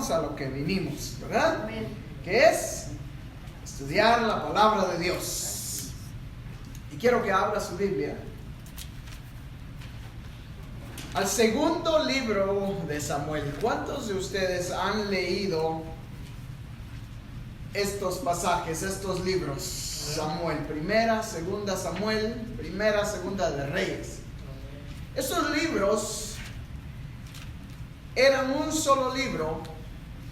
vayamos a lo que vinimos, ¿verdad? Amén. Que es estudiar la palabra de Dios. Y quiero que abra su Biblia al segundo libro de Samuel. ¿Cuántos de ustedes han leído estos pasajes, estos libros? Samuel, primera, segunda Samuel, primera, segunda de Reyes. Estos libros eran un solo libro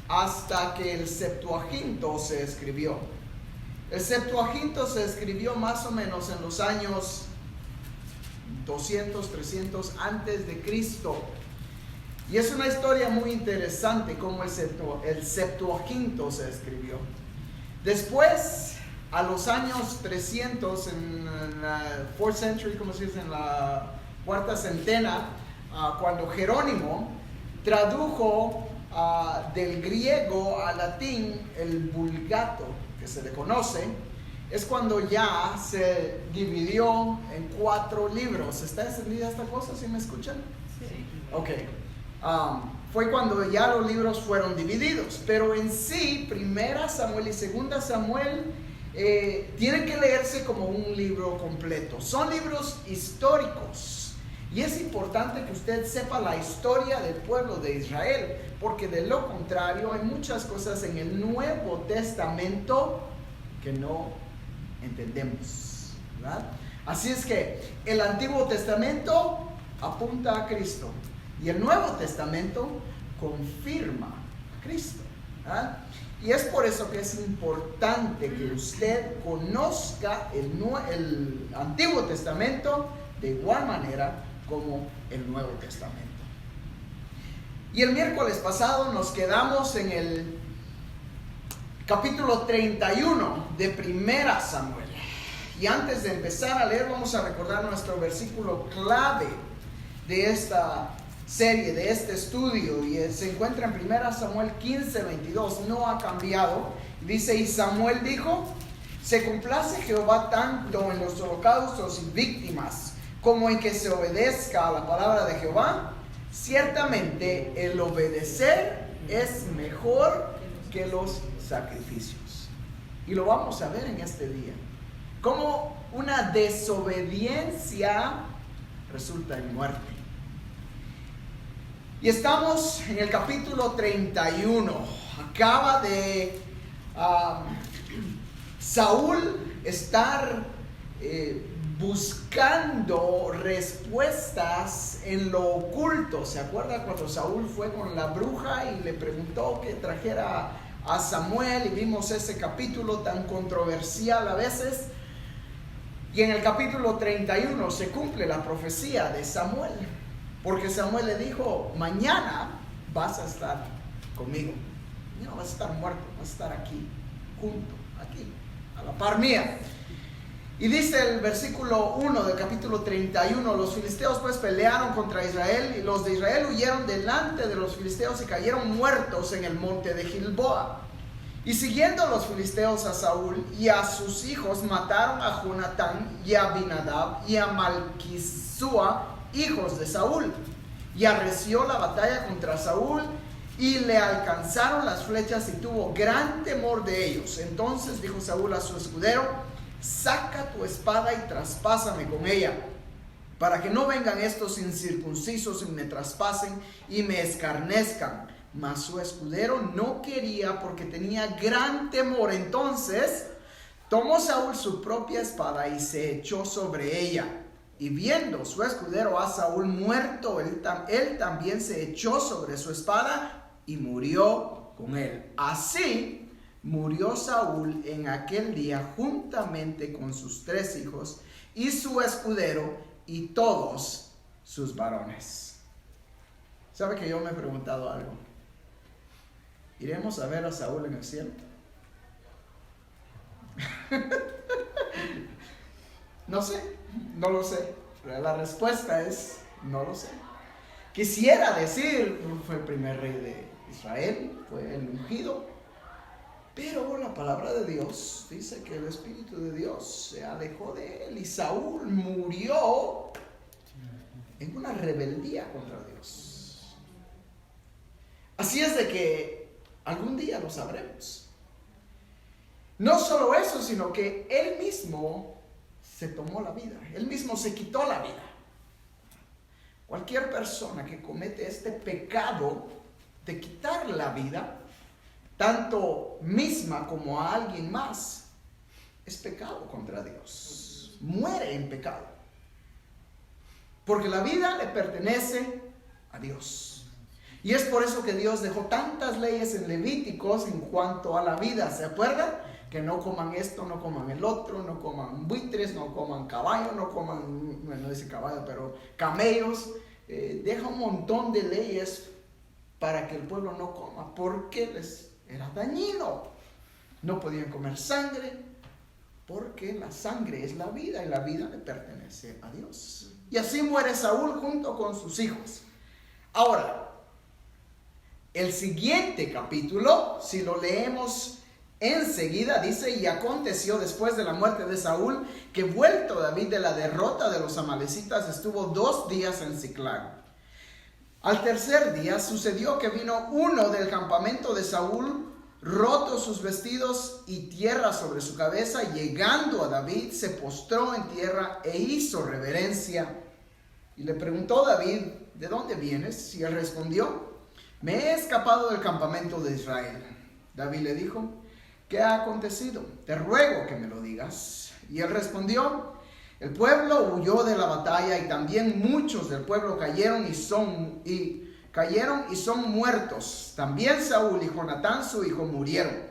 hasta que el Septuaginto se escribió. El Septuaginto se escribió más o menos en los años 200, 300 antes de Cristo. Y es una historia muy interesante cómo el Septuaginto se escribió. Después, a los años 300, en la fourth century, como se dice, en la cuarta centena, cuando Jerónimo tradujo del griego al latín el Vulgato, que se le conoce, es cuando ya se dividió en 4 libros. ¿Está extendida esta cosa? ¿Sí me escuchan? Sí. Ok. Fue cuando ya los libros fueron divididos. Pero en sí, primera Samuel y segunda Samuel tienen que leerse como un libro completo. Son libros históricos. Y es importante que usted sepa la historia del pueblo de Israel, porque de lo contrario hay muchas cosas en el Nuevo Testamento que no entendemos, ¿verdad? Así es que el Antiguo Testamento apunta a Cristo y el Nuevo Testamento confirma a Cristo, ¿verdad? Y es por eso que es importante que usted conozca el Antiguo Testamento de igual manera como el Nuevo Testamento. Y el miércoles pasado nos quedamos en el capítulo 31 de primera Samuel. Y antes de empezar a leer, vamos a recordar nuestro versículo clave de esta serie, de este estudio. Y se encuentra en primera Samuel 15, 22. No ha cambiado. Dice: y Samuel dijo: se complace Jehová tanto en los holocaustos y víctimas como en que se obedezca a la palabra de Jehová. Ciertamente el obedecer es mejor que los sacrificios. Y lo vamos a ver en este día, como una desobediencia resulta en muerte. Y estamos en el capítulo 31. Acaba de Saúl estar buscando respuestas en lo oculto. ¿Se acuerda cuando Saúl fue con la bruja y le preguntó que trajera a Samuel? Y vimos ese capítulo tan controversial a veces. Y en el capítulo 31 se cumple la profecía de Samuel, porque Samuel le dijo: mañana vas a estar conmigo, no vas a estar muerto, vas a estar aquí, junto, aquí, a la par mía. Y dice el versículo 1 del capítulo 31: los filisteos pues pelearon contra Israel, y los de Israel huyeron delante de los filisteos y cayeron muertos en el monte de Gilboa. Y siguiendo los filisteos a Saúl y a sus hijos, mataron a Jonatán y a Abinadab y a Malquisúa, hijos de Saúl. Y arreció la batalla contra Saúl, y le alcanzaron las flechas, y tuvo gran temor de ellos. Entonces dijo Saúl a su escudero: saca tu espada y traspásame con ella, para que no vengan estos incircuncisos y me traspasen y me escarnezcan. Mas su escudero no quería, porque tenía gran temor. Entonces tomó Saúl su propia espada y se echó sobre ella. Y viendo su escudero a Saúl muerto, él también se echó sobre su espada y murió con él. Así murió Saúl en aquel día juntamente con sus 3 hijos y su escudero y todos sus varones. ¿Sabe que yo me he preguntado algo? ¿Iremos a ver a Saúl en el cielo? No sé, no lo sé. La respuesta es: no lo sé. Quisiera decir: fue el primer rey de Israel, fue el ungido. Pero la palabra de Dios dice que el Espíritu de Dios se alejó de él, y Saúl murió en una rebeldía contra Dios. Así es de que Algún día lo sabremos. No solo eso, sino que él mismo se tomó la vida. Él mismo se quitó la vida. Cualquier persona que comete este pecado de quitar la vida, tanto misma como a alguien más, es pecado contra Dios. Muere en pecado. Porque la vida le pertenece a Dios. Y es por eso que Dios dejó tantas leyes en Levíticos en cuanto a la vida. ¿Se acuerdan? Que no coman esto, no coman el otro, no coman buitres, no coman caballo, no coman, bueno, no dice caballo, pero camellos. Deja un montón de leyes para que el pueblo no coma, porque les era dañino. No podían comer sangre, porque la sangre es la vida y la vida le pertenece a Dios. Y así muere Saúl junto con sus hijos. Ahora, el siguiente capítulo, si lo leemos enseguida, dice: y aconteció después de la muerte de Saúl, que vuelto David de la derrota de los amalecitas, estuvo 2 días en Siclag. Al tercer día sucedió que vino uno del campamento de Saúl, roto sus vestidos y tierra sobre su cabeza. Llegando a David, se postró en tierra e hizo reverencia. Y le preguntó David: ¿de dónde vienes? Y él respondió: me he escapado del campamento de Israel. David le dijo: ¿qué ha acontecido? Te ruego que me lo digas. Y él respondió: el pueblo huyó de la batalla, y también muchos del pueblo cayeron y son muertos. También Saúl y Jonatán su hijo murieron.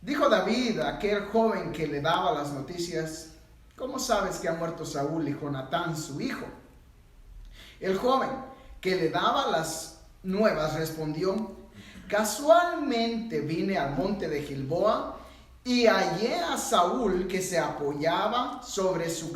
Dijo David a aquel joven que le daba las noticias: ¿cómo sabes que ha muerto Saúl y Jonatán su hijo? El joven que le daba las nuevas respondió: casualmente vine al monte de Gilboa y hallé a Saúl que se apoyaba sobre su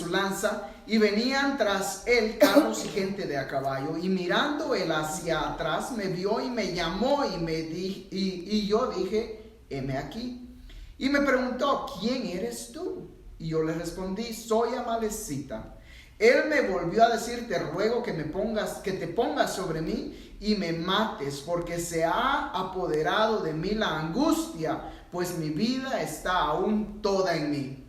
lanza, y venían tras él carros y gente de a caballo. Y mirando él hacia atrás, me vio y me llamó y yo dije: heme aquí. Y me preguntó: ¿quién eres tú? Y yo le respondí: soy amalecita. Él me volvió a decir: te ruego que te pongas sobre mí y me mates, porque se ha apoderado de mí la angustia, pues mi vida está aún toda en mí.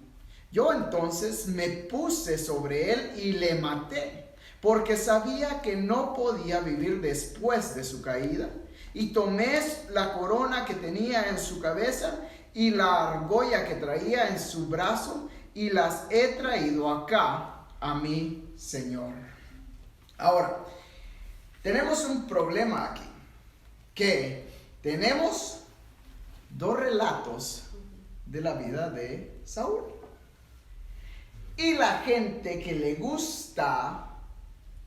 Yo entonces me puse sobre él y le maté, porque sabía que no podía vivir después de su caída. Y tomé la corona que tenía en su cabeza y la argolla que traía en su brazo, y las he traído acá a mi Señor. Ahora, tenemos un problema aquí, que tenemos 2 relatos de la vida de Saúl. Y la gente que le gusta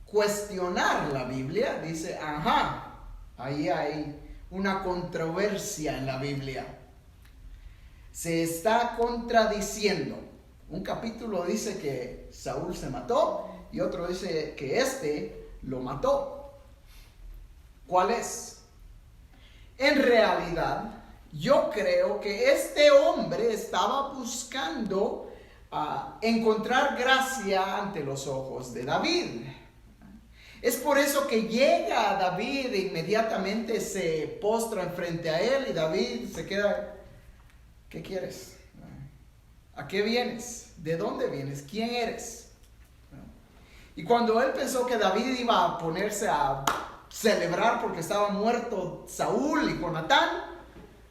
cuestionar la Biblia dice: ajá, ahí hay una controversia en la Biblia. Se está contradiciendo. Un capítulo dice que Saúl se mató y otro dice que lo mató. ¿Cuál es? En realidad, yo creo que este hombre estaba buscando encontrar gracia ante los ojos de David. Es por eso que llega a David e inmediatamente se postra enfrente a él, y David se queda: ¿qué quieres? ¿A qué vienes? ¿De dónde vienes? ¿Quién eres? Y cuando él pensó que David iba a ponerse a celebrar porque estaba muerto Saúl y Jonatán,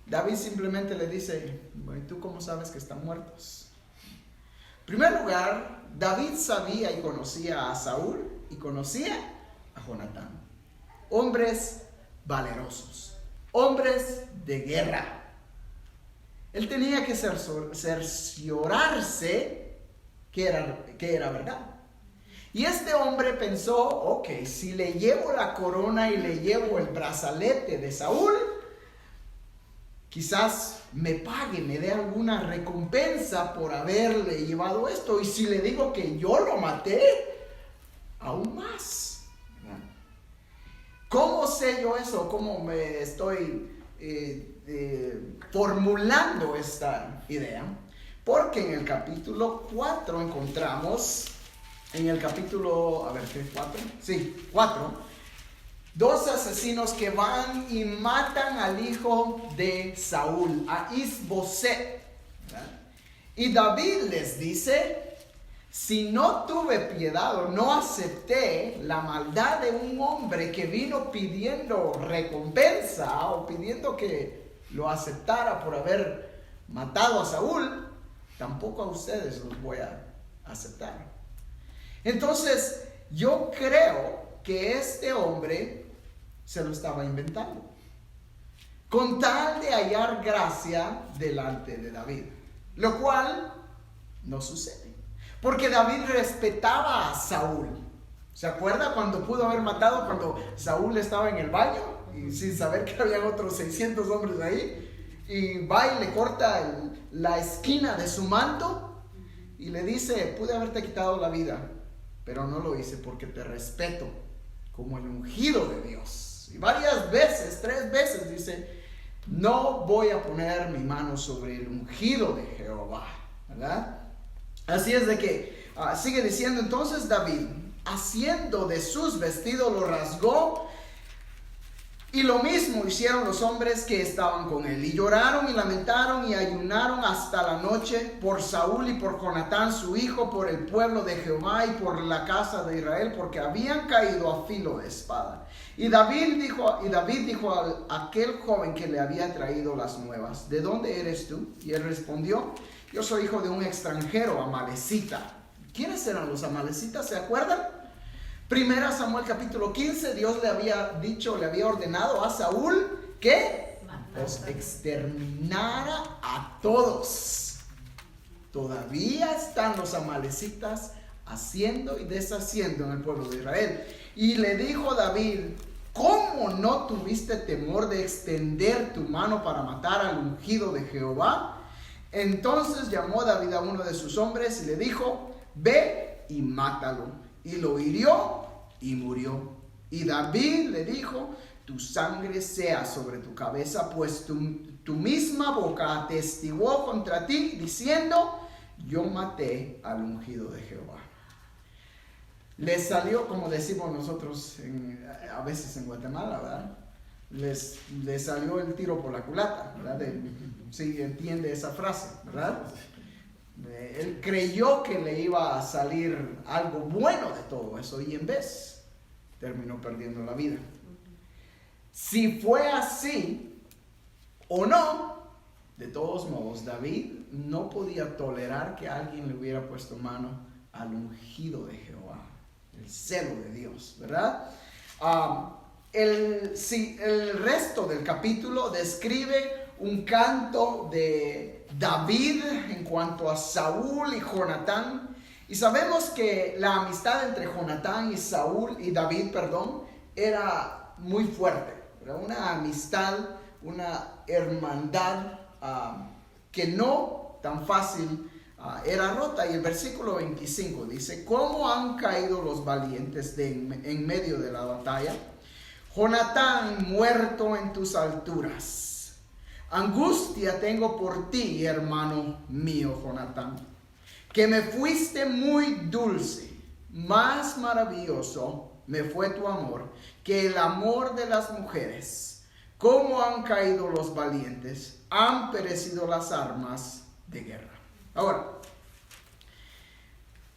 David simplemente le dice: bueno, ¿y tú cómo sabes que están muertos? En primer lugar, David sabía y conocía a Saúl y conocía a Jonatán. Hombres valerosos, hombres de guerra. Él tenía que cerciorarse que era verdad. Y este hombre pensó: ok, si le llevo la corona y le llevo el brazalete de Saúl, quizás me pague, me dé alguna recompensa por haberle llevado esto. Y si le digo que yo lo maté, aún más. ¿Cómo sé yo eso? ¿Cómo me estoy formulando esta idea? Porque en el capítulo 4 encontramos, en el capítulo, 4, Dos asesinos que van y matan al hijo de Saúl, a Isboset. Y David les dice: si no tuve piedad o no acepté la maldad de un hombre que vino pidiendo recompensa o pidiendo que lo aceptara por haber matado a Saúl, tampoco a ustedes los voy a aceptar. Entonces, yo creo que este hombre se lo estaba inventando, con tal de hallar gracia delante de David, lo cual no sucede, porque David respetaba a Saúl. ¿Se acuerda cuando pudo haber matado, cuando Saúl estaba en el baño y sin saber que habían otros 600 hombres ahí, y va y le corta la esquina de su manto y le dice: pude haberte quitado la vida, pero no lo hice porque te respeto como el ungido de Dios? Y varias veces, 3 veces dice: no voy a poner mi mano sobre el ungido de Jehová, ¿verdad? Así es de que sigue diciendo: entonces David, haciendo de sus vestidos, lo rasgó, y lo mismo hicieron los hombres que estaban con él, y lloraron y lamentaron y ayunaron hasta la noche por Saúl y por Jonatán su hijo, por el pueblo de Jehová y por la casa de Israel, porque habían caído a filo de espada. Y David dijo a aquel joven que le había traído las nuevas: ¿de dónde eres tú? Y él respondió: yo soy hijo de un extranjero amalecita. ¿Quiénes eran los amalecitas? ¿Se acuerdan? 1 Samuel capítulo 15, Dios le había ordenado a Saúl que los exterminara a todos. Todavía están los amalecitas haciendo y deshaciendo en el pueblo de Israel. Y le dijo David: ¿cómo no tuviste temor de extender tu mano para matar al ungido de Jehová? Entonces llamó David a uno de sus hombres y le dijo: ve y mátalo. Y lo hirió y murió. Y David le dijo: tu sangre sea sobre tu cabeza, pues tu misma boca atestiguó contra ti, diciendo: yo maté al ungido de Jehová. Le salió, como decimos nosotros a veces en Guatemala, ¿verdad? Les salió el tiro por la culata, ¿verdad? Sí, entiende esa frase, ¿verdad? Él creyó que le iba a salir algo bueno de todo eso, y en vez terminó perdiendo la vida. Si fue así o no, de todos modos, David no podía tolerar que alguien le hubiera puesto mano al ungido de Jehová, el celo de Dios, ¿verdad? El resto del capítulo describe un canto de David en cuanto a Saúl y Jonatán. Y sabemos que la amistad entre Jonatán y David, era muy fuerte. Era una amistad, una hermandad que no tan fácil era rota. Y el versículo 25 dice: ¿cómo han caído los valientes en medio de la batalla? Jonatán muerto en tus alturas. Angustia tengo por ti, hermano mío Jonatán, que me fuiste muy dulce. Más maravilloso me fue tu amor que el amor de las mujeres. ¿Cómo han caído los valientes? Han perecido las armas de guerra. Ahora,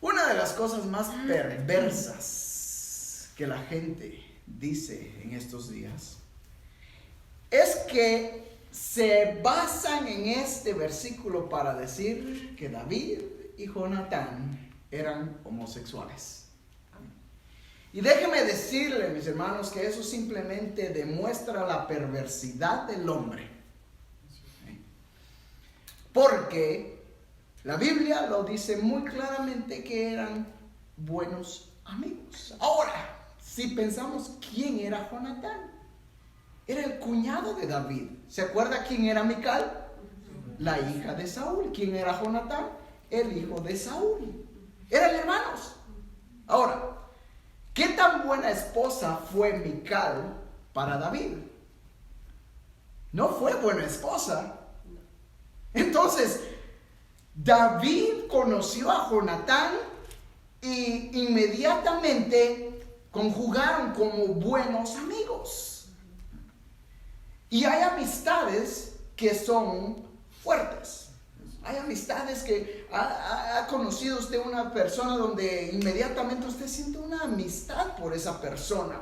una de las cosas más perversas que la gente dice en estos días es que se basan en este versículo para decir que David y Jonatán eran homosexuales. Y déjeme decirle, mis hermanos, que eso simplemente demuestra la perversidad del hombre. Porque la Biblia lo dice muy claramente que eran buenos amigos. Ahora, si pensamos quién era Jonatán, era el cuñado de David. ¿Se acuerda quién era Mical? La hija de Saúl. ¿Quién era Jonatán? El hijo de Saúl. Eran hermanos. Ahora, ¿qué tan buena esposa fue Mical para David? No fue buena esposa. Entonces, David conoció a Jonatán y inmediatamente conjugaron como buenos amigos. Y hay amistades que son fuertes. Hay amistades que ha conocido usted una persona donde inmediatamente usted siente una amistad por esa persona.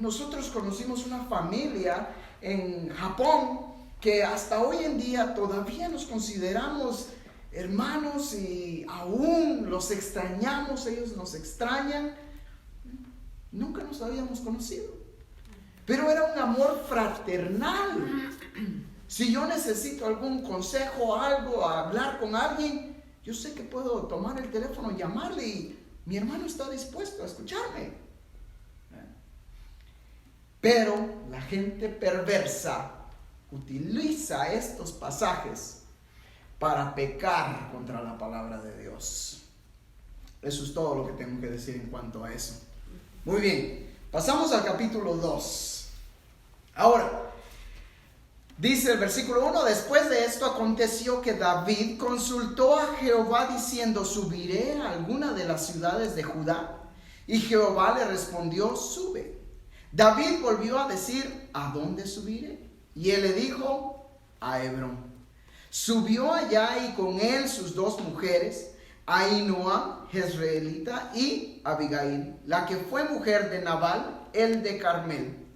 Nosotros conocimos una familia en Japón que hasta hoy en día todavía nos consideramos hermanos y aún los extrañamos, ellos nos extrañan. Nunca nos habíamos conocido, pero era un amor fraternal. Si yo necesito algún consejo, algo, hablar con alguien, yo sé que puedo tomar el teléfono, llamarle y mi hermano está dispuesto a escucharme. Pero la gente perversa utiliza estos pasajes para pecar contra la palabra de Dios. Eso es todo lo que tengo que decir en cuanto a eso. Muy bien, pasamos al capítulo 2. Ahora, dice el versículo 1: después de esto aconteció que David consultó a Jehová diciendo: ¿subiré a alguna de las ciudades de Judá? Y Jehová le respondió: sube. David volvió a decir: ¿a dónde subiré? Y él le dijo: a Hebrón. Subió allá y con él sus dos mujeres, Ahinoam, jezreelita, y Abigail, la que fue mujer de Nabal, el de Carmel.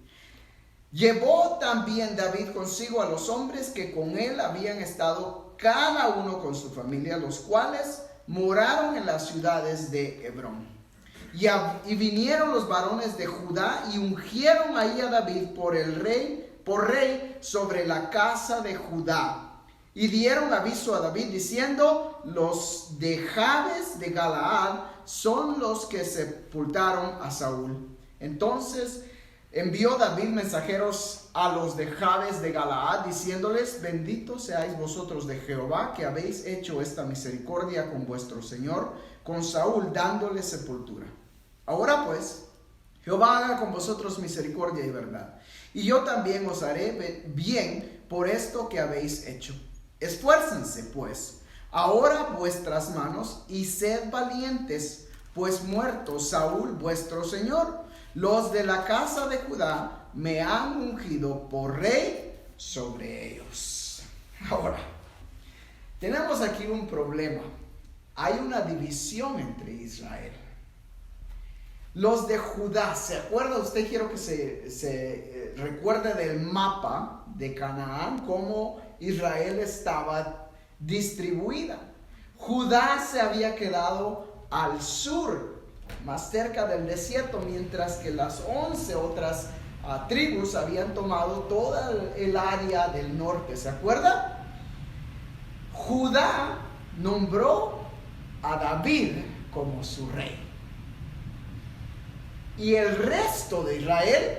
Llevó también David consigo a los hombres que con él habían estado, cada uno con su familia, los cuales moraron en las ciudades de Hebrón. Y vinieron los varones de Judá y ungieron ahí a David por rey sobre la casa de Judá. Y dieron aviso a David diciendo: los de Jabes de Galaad son los que sepultaron a Saúl. Entonces envió David mensajeros a los de Jabes de Galaad, diciéndoles: benditos seáis vosotros de Jehová, que habéis hecho esta misericordia con vuestro señor, con Saúl, dándole sepultura. Ahora pues, Jehová haga con vosotros misericordia y verdad, y yo también os haré bien por esto que habéis hecho. Esfuércense pues ahora vuestras manos y sed valientes, pues muerto Saúl vuestro señor, los de la casa de Judá me han ungido por rey sobre ellos. Ahora, tenemos aquí un problema. Hay una división entre Israel. Los de Judá, ¿se acuerda usted? Quiero que se recuerde del mapa de Canaán, cómo Israel estaba distribuida. Judá se había quedado al sur, más cerca del desierto, mientras que las 11 otras tribus habían tomado toda el área del norte. ¿Se acuerda? Judá nombró a David como su rey. Y el resto de Israel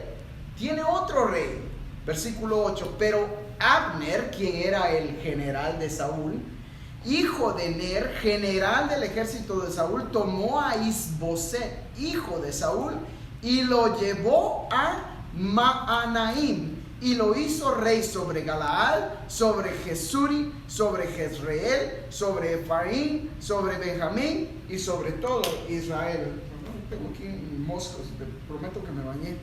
tiene otro rey. Versículo 8: pero Abner, quien era el general de Saúl, hijo de Ner, general del ejército de Saúl, tomó a Isboset, hijo de Saúl, y lo llevó a Maanaim, y lo hizo rey sobre Galaad, sobre Jesuri, sobre Jezreel, sobre Efraín, sobre Benjamín y sobre todo Israel. Tengo aquí moscos, te prometo que me bañé.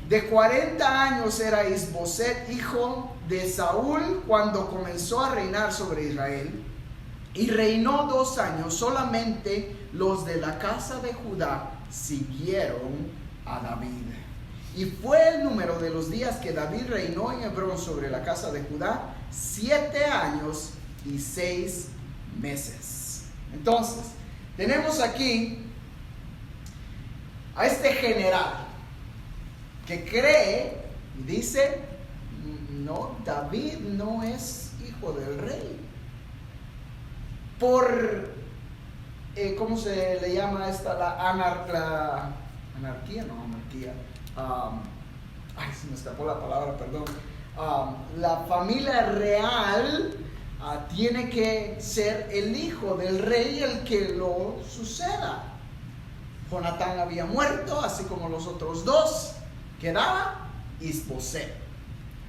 De 40 años era Isboset, hijo de Saúl, cuando comenzó a reinar sobre Israel, y reinó 2 años. Solamente los de la casa de Judá siguieron a David. Y fue el número de los días que David reinó en Hebrón sobre la casa de Judá, 7 años y 6 meses. Entonces, tenemos aquí a este general que cree y dice: no, David no es hijo del rey. Por, ¿cómo se le llama esta? La anarquía, no, anarquía. Se me escapó la palabra, perdón. La familia real tiene que ser el hijo del rey el que lo suceda. Jonatán había muerto, así como los otros dos. Quedaba Isboset.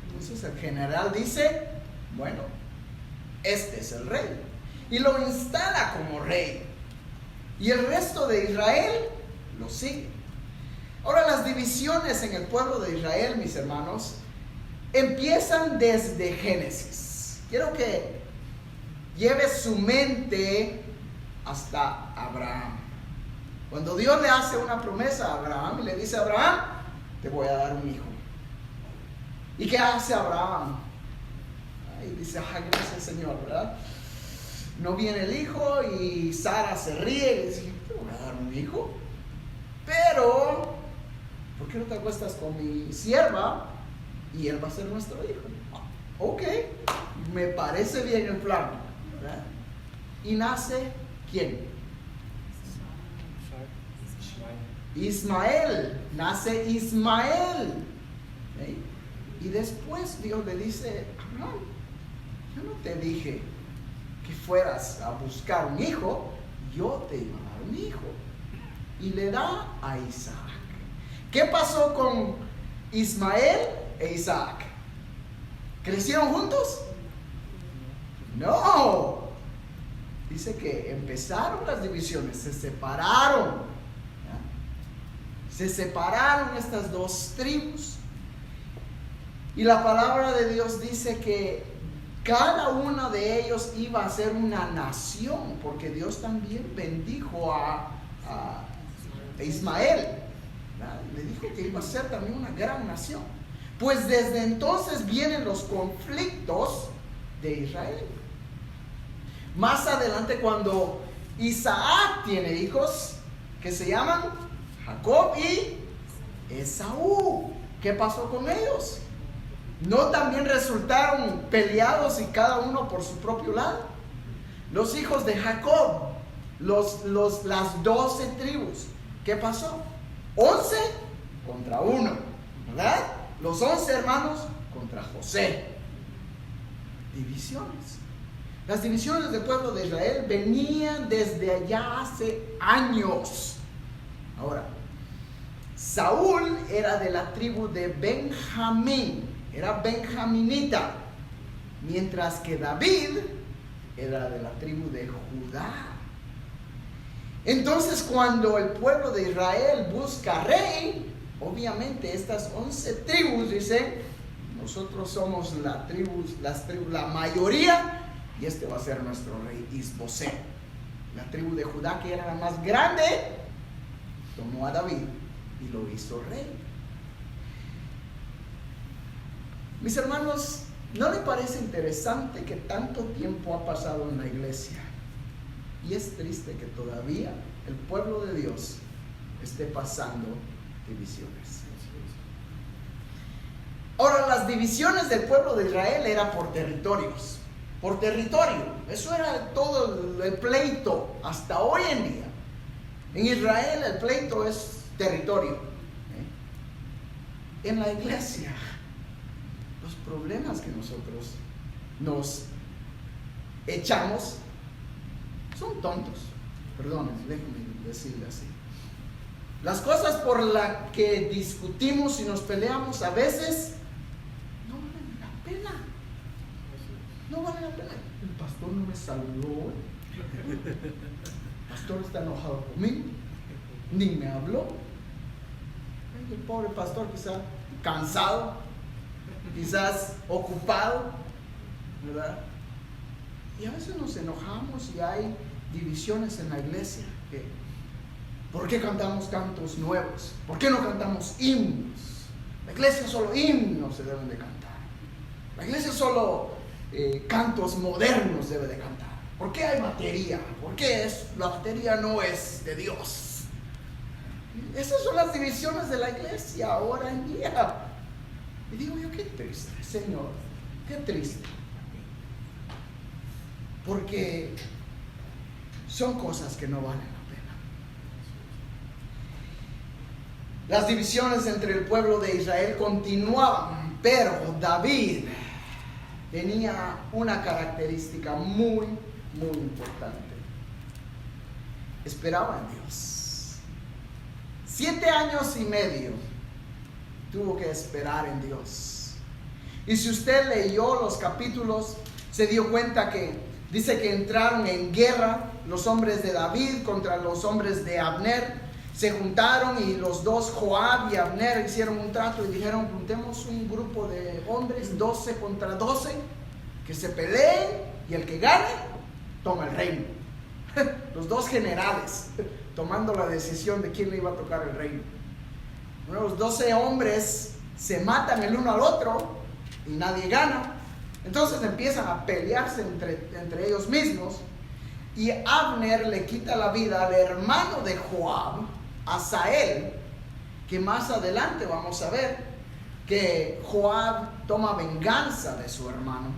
Entonces el general dice: bueno, este es el rey, y lo instala como rey, y el resto de Israel lo sigue. Ahora, las divisiones en el pueblo de Israel, mis hermanos, empiezan desde Génesis. Quiero que lleves su mente hasta Abraham. Cuando Dios le hace una promesa a Abraham y le dice a Abraham, te voy a dar un hijo. ¿Y qué hace Abraham? Y dice, gracias Señor, ¿verdad? No viene el hijo y Sara se ríe y le dice, te voy a dar un hijo. Pero, ¿por qué no te acuestas con mi sierva y él va a ser nuestro hijo? Ok, me parece bien el plan, ¿verdad? Y nace, ¿quién? Ismael, nace Ismael. ¿Okay? Y después Dios le dice, Abraham, yo no te dije que fueras a buscar un hijo, yo te iba a dar un hijo. Y le da a Isaac. ¿Qué pasó con Ismael e Isaac? ¿Crecieron juntos? No. Dice que empezaron las divisiones, se separaron. ¿Ya? Se separaron estas dos tribus. Y la palabra de Dios dice que cada uno de ellos iba a ser una nación, porque Dios también bendijo a Ismael, ¿verdad? Le dijo que iba a ser también una gran nación. Pues desde entonces vienen los conflictos de Israel. Más adelante, cuando Isaac tiene hijos que se llaman Jacob y Esaú, ¿qué pasó con ellos? ¿No también resultaron peleados y cada uno por su propio lado? Los hijos de Jacob, las 12 tribus, ¿qué pasó? 11 contra 1, ¿verdad? Los 11 hermanos contra José. Divisiones. Las divisiones del pueblo de Israel venían desde allá hace años. Ahora, Saúl era de la tribu de Benjamín, era benjaminita, mientras que David era de la tribu de Judá. Entonces, cuando el pueblo de Israel busca rey, obviamente estas 11 tribus dicen, nosotros somos la mayoría, y este va a ser nuestro rey Isboset. La tribu de Judá, que era la más grande, tomó a David y lo hizo rey. Mis hermanos, ¿no le parece interesante que tanto tiempo ha pasado en la iglesia? Y es triste que todavía el pueblo de Dios esté pasando divisiones. Ahora, las divisiones del pueblo de Israel eran por territorios. Por territorio. Eso era todo el pleito hasta hoy en día. En Israel el pleito es territorio. En la iglesia, los problemas que nosotros nos echamos son tontos. Perdón, déjenme decirle así. Las cosas por las que discutimos y nos peleamos a veces no valen la pena. No vale la pena. El pastor no me saludó. El pastor está enojado conmigo. Ni me habló. El pobre pastor quizás cansado, quizás ocupado, ¿verdad? Y a veces nos enojamos y hay divisiones en la iglesia. ¿Por qué cantamos cantos nuevos? ¿Por qué no cantamos himnos? La iglesia solo himnos se deben de cantar. La iglesia solo cantos modernos debe de cantar. ¿Por qué hay batería? ¿Por qué la batería no es de Dios? Esas son las divisiones de la iglesia ahora en día. Y digo yo, qué triste, Señor, qué triste. Porque son cosas que no valen la pena. Las divisiones entre el pueblo de Israel continuaban, pero David tenía una característica muy, muy importante. Esperaba en Dios. 7 años y medio tuvo que esperar en Dios. Y si usted leyó los capítulos, se dio cuenta que dice que entraron en guerra los hombres de David contra los hombres de Abner. se juntaron y los dos, Joab y Abner, hicieron un trato y dijeron: juntemos un grupo de hombres, 12 contra 12, que se peleen y el que gane toma el reino. Los dos generales tomando la decisión de quién le iba a tocar el reino. Bueno, los 12 hombres se matan el uno al otro y nadie gana. Entonces empiezan a pelearse entre ellos mismos, y Abner le quita la vida al hermano de Joab, Asael, que más adelante vamos a ver que Joab toma venganza de su hermano.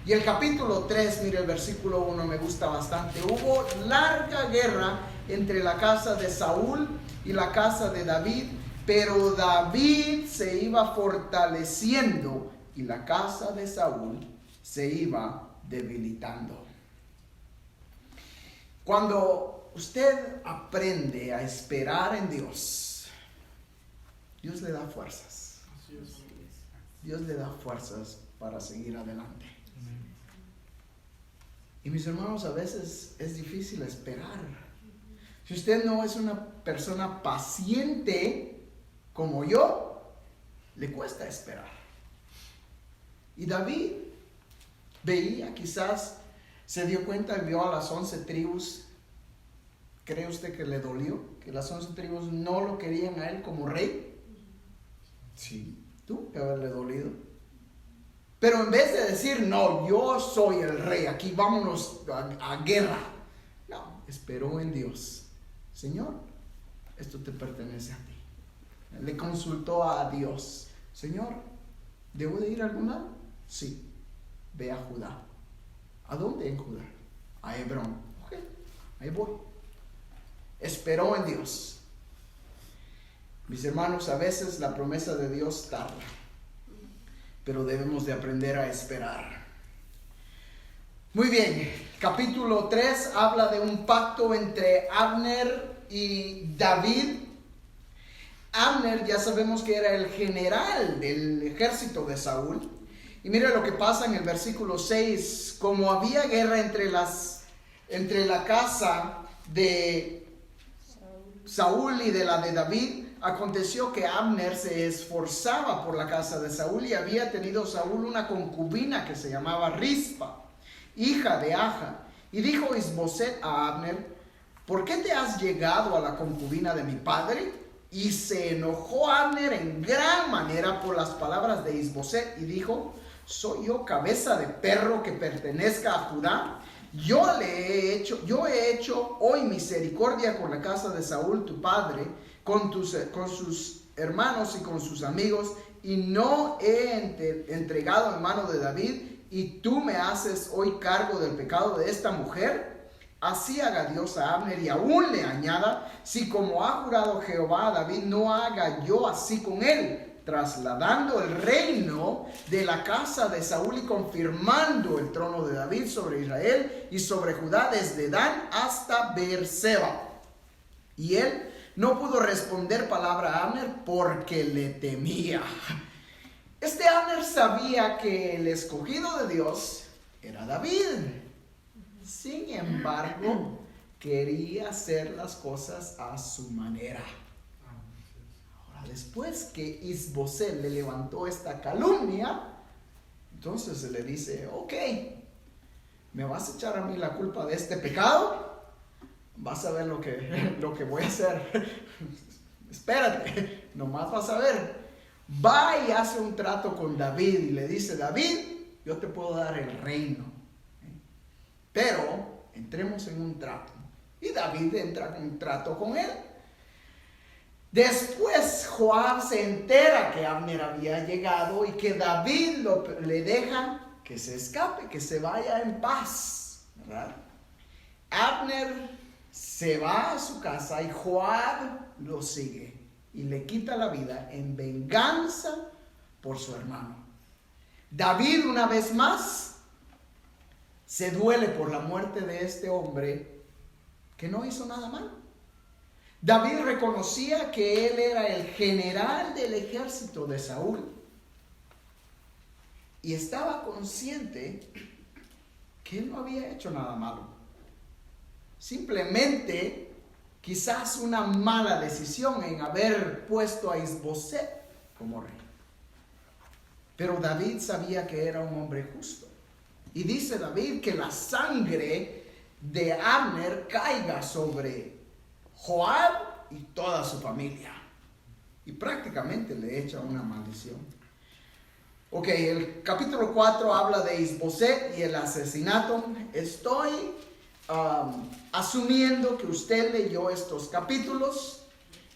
Y el capítulo 3, mire el versículo 1, me gusta bastante. Hubo larga guerra entre la casa de Saúl y la casa de David, pero David se iba fortaleciendo y la casa de Saúl se iba debilitando. Cuando usted aprende a esperar en Dios, Dios le da fuerzas. Dios le da fuerzas para seguir adelante. Y mis hermanos, a veces es difícil esperar. Si usted no es una persona paciente como yo, le cuesta esperar. Y David veía, quizás se dio cuenta y vio a las 11 tribus. ¿Cree usted que le dolió? Que las 11 tribus no lo querían a él como rey. Sí, tuvo que haberle dolido. Pero en vez de decir: no, yo soy el rey, aquí vámonos a guerra, no, esperó en Dios. Señor, esto te pertenece a ti. Le consultó a Dios: Señor, ¿debo de ir a algún lado? Sí, ve a Judá. ¿A dónde en Judá? A Hebrón. Ok, ahí voy. Esperó en Dios. Mis hermanos, a veces la promesa de Dios tarda, pero debemos de aprender a esperar. Muy bien, capítulo 3 habla de un pacto entre Abner y David. Abner ya sabemos que era el general del ejército de Saúl. Y mira lo que pasa en el versículo 6. Como había guerra entre la casa de Saúl y de la de David, aconteció que Abner se esforzaba por la casa de Saúl, y había tenido Saúl una concubina que se llamaba Rispa, hija de Aja. Y dijo Isboset a Abner: ¿por qué te has llegado a la concubina de mi padre? Y se enojó Abner en gran manera por las palabras de Isboset y dijo: ¿soy yo cabeza de perro que pertenezca a Judá? Yo he hecho hoy misericordia con la casa de Saúl tu padre, con sus hermanos y con sus amigos, y no he entregado en mano de David, y tú me haces hoy cargo del pecado de esta mujer. Así haga Dios a Abner, y aún le añada: si como ha jurado Jehová a David, no haga yo así con él, trasladando el reino de la casa de Saúl y confirmando el trono de David sobre Israel y sobre Judá desde Dan hasta Beerseba. Y él no pudo responder palabra a Abner porque le temía. Este Abner sabía que el escogido de Dios era David. Sin embargo, quería hacer las cosas a su manera. Ahora, después que Isboset le levantó esta calumnia, entonces se le dice: ok, ¿me vas a echar a mí la culpa de este pecado? Vas a ver lo que voy a hacer. Espérate, nomás vas a ver. Va y hace un trato con David y le dice: David, yo te puedo dar el reino, pero entremos en un trato. Y David entra en un trato con él. Después Joab se entera que Abner había llegado y que David le deja que se escape, que se vaya en paz, ¿verdad? Abner se va a su casa y Joab lo sigue y le quita la vida en venganza por su hermano. David, una vez más, se duele por la muerte de este hombre que no hizo nada mal. David reconocía que él era el general del ejército de Saúl y estaba consciente que él no había hecho nada malo. Simplemente quizás una mala decisión en haber puesto a Isboset como rey. Pero David sabía que era un hombre justo. Y dice David que la sangre de Abner caiga sobre Joab y toda su familia. Y prácticamente le echa una maldición. Ok, el capítulo 4 habla de Isboset y el asesinato. Estoy asumiendo que usted leyó estos capítulos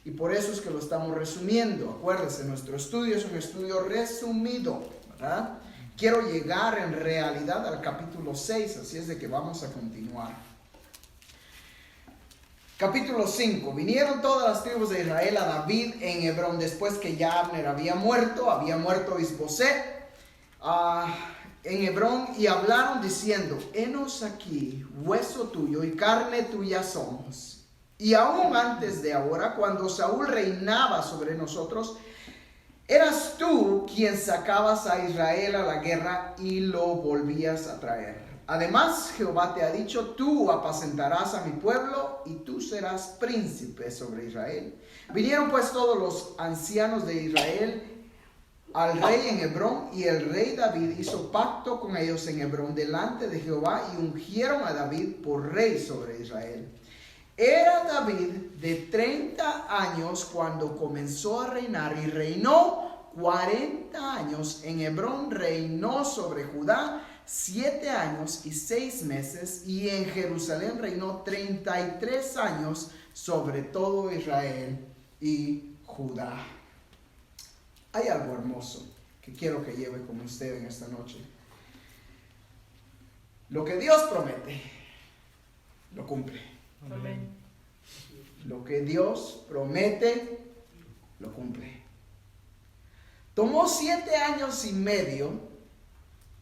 y por eso es que lo estamos resumiendo. Acuérdese, nuestro estudio es un estudio resumido, ¿verdad? Quiero llegar en realidad al capítulo 6, así es de que vamos a continuar. Capítulo 5. Vinieron todas las tribus de Israel a David en Hebrón después que ya Abner había muerto Isboset en Hebrón, y hablaron diciendo: henos aquí, hueso tuyo y carne tuya somos. Y aún antes de ahora, cuando Saúl reinaba sobre nosotros, eras tú quien sacabas a Israel a la guerra y lo volvías a traer. Además, Jehová te ha dicho: tú apacentarás a mi pueblo y tú serás príncipe sobre Israel. Vinieron pues todos los ancianos de Israel al rey en Hebrón, y el rey David hizo pacto con ellos en Hebrón delante de Jehová, y ungieron a David por rey sobre Israel. Era David de 30 años cuando comenzó a reinar, y reinó 40 años. En Hebrón reinó sobre Judá 7 años y 6 meses, y en Jerusalén reinó 33 años sobre todo Israel y Judá. Hay algo hermoso que quiero que lleve con usted en esta noche. Lo que Dios promete, lo cumple. Amén. Lo que Dios promete, lo cumple. Tomó 7 años y medio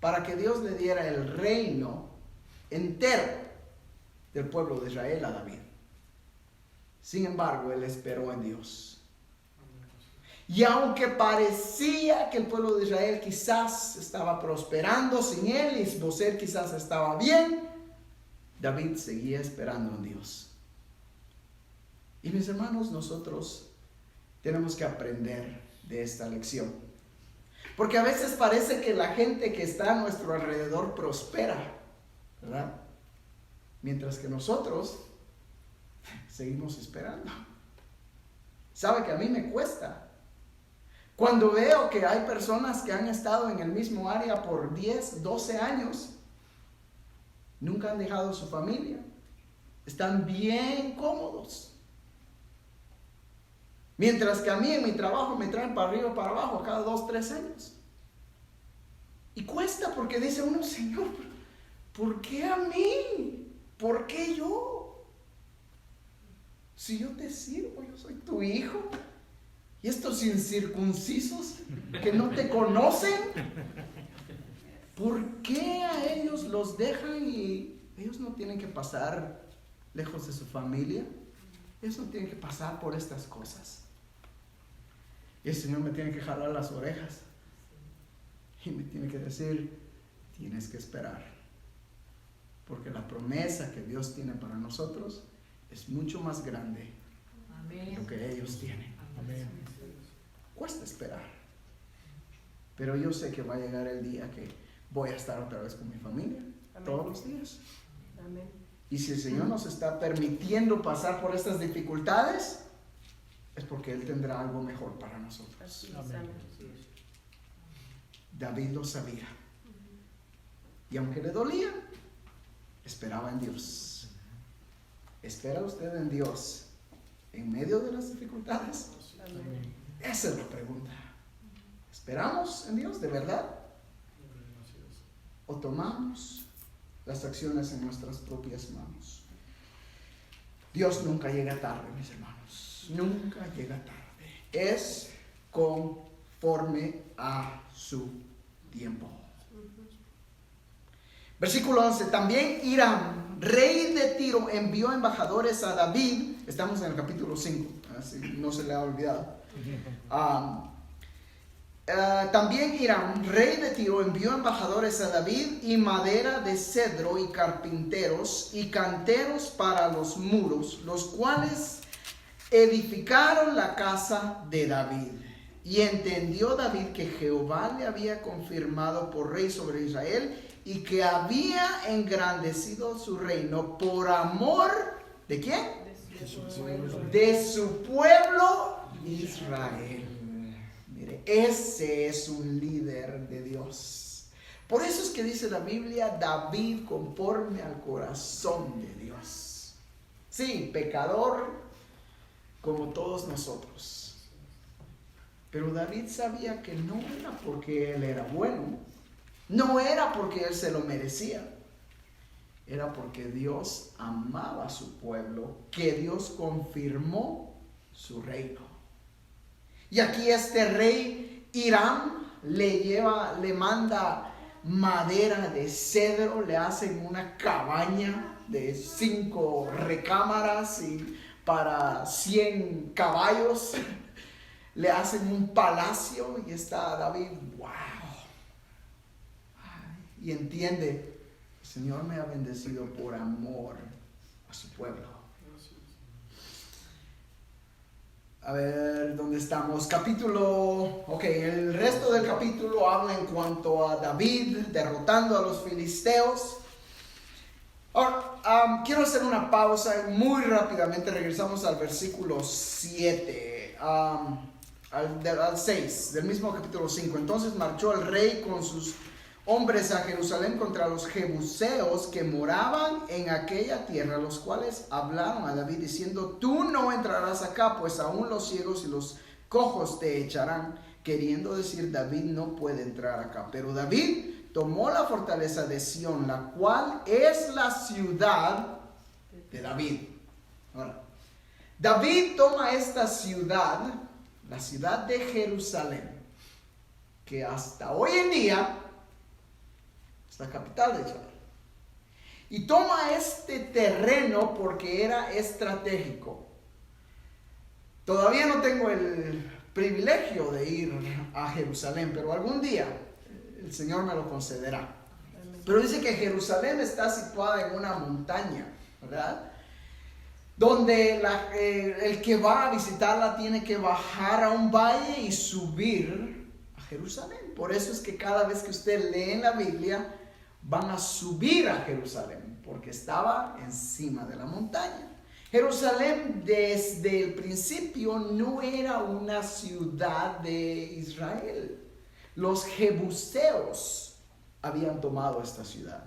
para que Dios le diera el reino entero del pueblo de Israel a David. Sin embargo, él esperó en Dios. Y aunque parecía que el pueblo de Israel quizás estaba prosperando sin él, Isboset quizás estaba bien, David seguía esperando en Dios. Y mis hermanos, nosotros tenemos que aprender de esta lección. Porque a veces parece que la gente que está a nuestro alrededor prospera, ¿verdad? Mientras que nosotros seguimos esperando. ¿Sabe que a mí me cuesta? Cuando veo que hay personas que han estado en el mismo área por 10, 12 años, nunca han dejado su familia, están bien cómodos. Mientras que a mí en mi trabajo me traen para arriba y para abajo cada 2, 3 años. Y cuesta porque dice uno: Señor, ¿por qué a mí? ¿Por qué yo? Si yo te sirvo, yo soy tu hijo. Y estos incircuncisos que no te conocen, ¿por qué a ellos los dejan y ellos no tienen que pasar lejos de su familia? Ellos no tienen que pasar por estas cosas. Y el Señor me tiene que jalar las orejas y me tiene que decir: tienes que esperar, porque la promesa que Dios tiene para nosotros es mucho más grande de lo que ellos tienen. Amén. Cuesta esperar, pero yo sé que va a llegar el día que voy a estar otra vez con mi familia. Amén. Todos los días. Amén. Y si el Señor nos está permitiendo pasar por estas dificultades, es porque Él tendrá algo mejor para nosotros. Amén. David lo sabía, y aunque le dolía, esperaba en Dios. ¿Espera usted en Dios en medio de las dificultades? Amén. Esa es la pregunta. ¿Esperamos en Dios de verdad? ¿O tomamos las acciones en nuestras propias manos? Dios nunca llega tarde, mis hermanos. Nunca llega tarde. Es conforme a su tiempo. Versículo 11. También Hiram, rey de Tiro, envió embajadores a David. Estamos en el capítulo 5, así no se le ha olvidado. También Hiram, rey de Tiro, envió embajadores a David y madera de cedro y carpinteros y canteros para los muros, los cuales edificaron la casa de David. Y entendió David que Jehová le había confirmado por rey sobre Israel y que había engrandecido su reino por amor, ¿de quién? De su pueblo Israel. Mire, ese es un líder de Dios. Por eso es que dice la Biblia, David conforme al corazón de Dios. Sí, pecador como todos nosotros. Pero David sabía que no era porque él era bueno, no era porque él se lo merecía, era porque Dios amaba a su pueblo, que Dios confirmó su reino. Y aquí este rey Hiram le manda madera de cedro, le hacen una cabaña de 5 recámaras y para 100 caballos. Le hacen un palacio y está David, wow. Y entiende, el Señor me ha bendecido por amor a su pueblo. A ver, ¿dónde estamos? El resto del capítulo habla en cuanto a David derrotando a los filisteos. Ahora, quiero hacer una pausa y muy rápidamente regresamos al versículo 7. Al 6 del mismo capítulo 5. Entonces marchó el rey con sus hombres a Jerusalén contra los jebuseos que moraban en aquella tierra, los cuales hablaron a David diciendo: tú no entrarás acá, pues aún los ciegos y los cojos te echarán. Queriendo decir, David no puede entrar acá. Pero David tomó la fortaleza de Sión, la cual es la ciudad de David. Ahora, David toma esta ciudad, la ciudad de Jerusalén, que hasta hoy en día es la capital de Israel. Y toma este terreno porque era estratégico. Todavía no tengo el privilegio de ir a Jerusalén, pero algún día el Señor me lo concederá. Pero dice que Jerusalén está situada en una montaña, ¿verdad? Donde el que va a visitarla tiene que bajar a un valle y subir a Jerusalén. Por eso es que cada vez que usted lee en la Biblia, van a subir a Jerusalén, porque estaba encima de la montaña. Jerusalén desde el principio no era una ciudad de Israel. Los jebuseos habían tomado esta ciudad.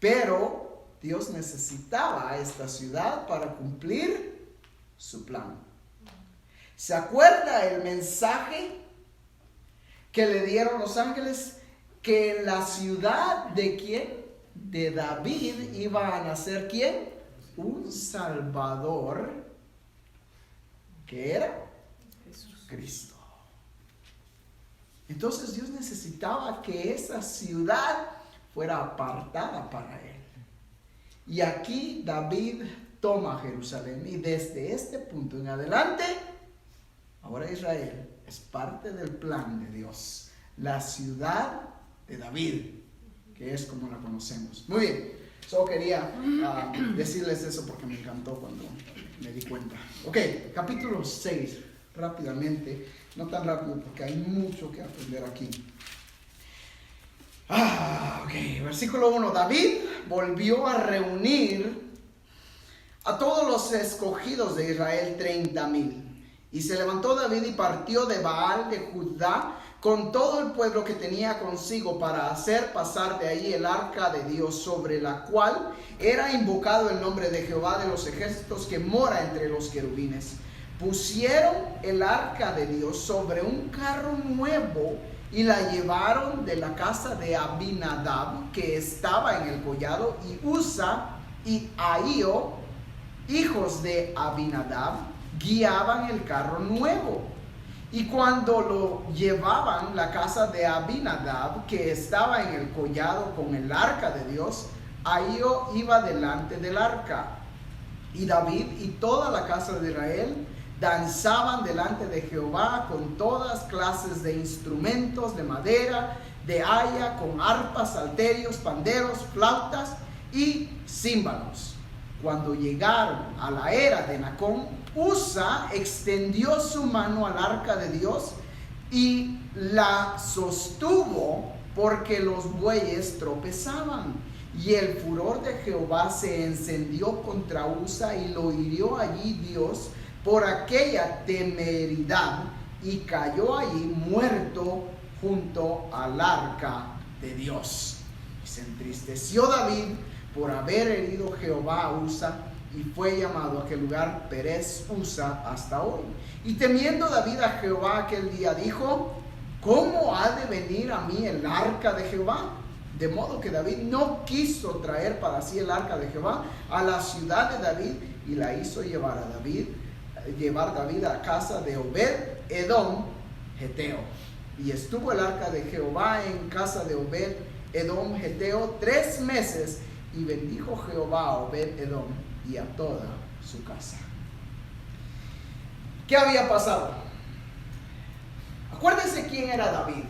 Pero Dios necesitaba a esta ciudad para cumplir su plan. ¿Se acuerda el mensaje que le dieron los ángeles? Que en la ciudad de ¿quién? De David iba a nacer ¿quién? Un Salvador, que era Cristo. Entonces Dios necesitaba que esa ciudad fuera apartada para él. Y aquí David toma Jerusalén, y desde este punto en adelante, ahora Israel es parte del plan de Dios, la ciudad de David, que es como la conocemos. Muy bien, solo quería decirles eso porque me encantó cuando me di cuenta. Ok, capítulo 6, rápidamente, no tan rápido porque hay mucho que aprender aquí. Versículo 1. David volvió a reunir a todos los escogidos de Israel, 30,000. Y se levantó David y partió de Baal de Judá con todo el pueblo que tenía consigo para hacer pasar de allí el arca de Dios, sobre la cual era invocado el nombre de Jehová de los ejércitos, que mora entre los querubines. Pusieron el arca de Dios sobre un carro nuevo y la llevaron de la casa de Abinadab, que estaba en el collado, y Usa y Ahío, hijos de Abinadab, guiaban el carro nuevo. Y cuando lo llevaban la casa de Abinadab, que estaba en el collado con el arca de Dios, Ahío iba delante del arca. Y David y toda la casa de Israel danzaban delante de Jehová con todas clases de instrumentos de madera, de haya, con arpas, salterios, panderos, flautas y címbalos. Cuando llegaron a la era de Nacón, Usa extendió su mano al arca de Dios y la sostuvo porque los bueyes tropezaban. Y el furor de Jehová se encendió contra Usa y lo hirió allí Dios por aquella temeridad y cayó allí muerto junto al arca de Dios. Y se entristeció David por haber herido Jehová a Usa y fue llamado aquel lugar Perez Usa hasta hoy. Y temiendo David a Jehová aquel día dijo: ¿cómo ha de venir a mí el arca de Jehová? De modo que David no quiso traer para sí el arca de Jehová a la ciudad de David y la hizo llevar David a casa de Obed Edom Geteo. Y estuvo el arca de Jehová en casa de Obed Edom Geteo 3 meses, y bendijo Jehová a Obed Edom y a toda su casa. ¿Qué había pasado? Acuérdense quién era David.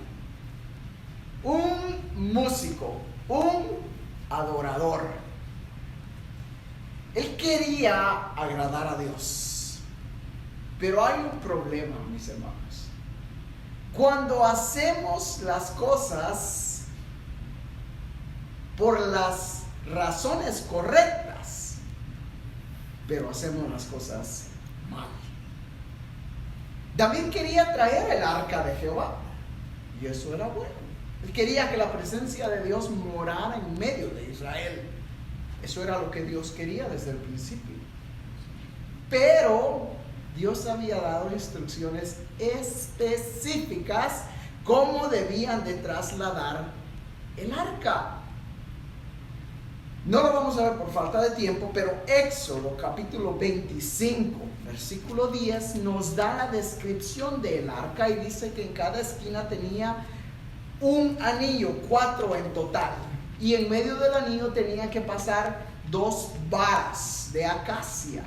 Un músico, un adorador. Él quería agradar a Dios. Pero hay un problema, mis hermanos. Cuando hacemos las cosas por las razones correctas, pero hacemos las cosas mal. David quería traer el arca de Jehová, y eso era bueno. Él quería que la presencia de Dios morara en medio de Israel. Eso era lo que Dios quería desde el principio. Pero Dios había dado instrucciones específicas cómo debían de trasladar el arca. No lo vamos a ver por falta de tiempo, pero Éxodo capítulo 25, versículo 10 nos da la descripción del arca y dice que en cada esquina tenía un anillo, 4 en total, y en medio del anillo tenía que pasar 2 varas de acacia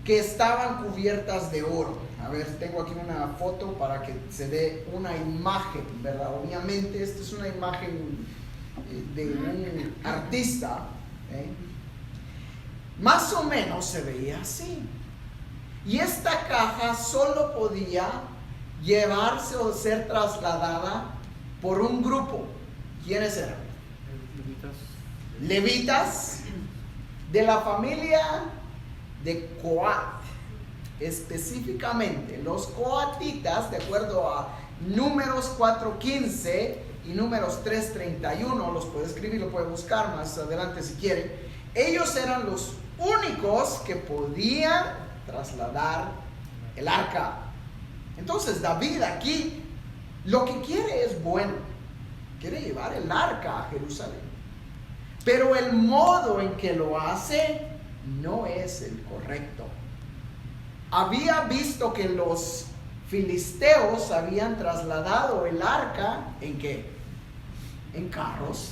que estaban cubiertas de oro. A ver, tengo aquí una foto para que se dé una imagen, ¿verdad? Obviamente esta es una imagen de un artista, ¿eh? Más o menos se veía así. Y esta caja solo podía llevarse o ser trasladada por un grupo. ¿Quiénes eran? Levitas de la familia de Coat. Específicamente los coatitas, de acuerdo a Números 4:15 y Números 3:31, los puede escribir, lo puede buscar más adelante si quiere. Ellos eran los únicos que podían trasladar el arca. Entonces David aquí lo que quiere es bueno, quiere llevar el arca a Jerusalén, pero el modo en que lo hace no es el correcto. Había visto que los filisteos habían trasladado el arca ¿en qué? En carros.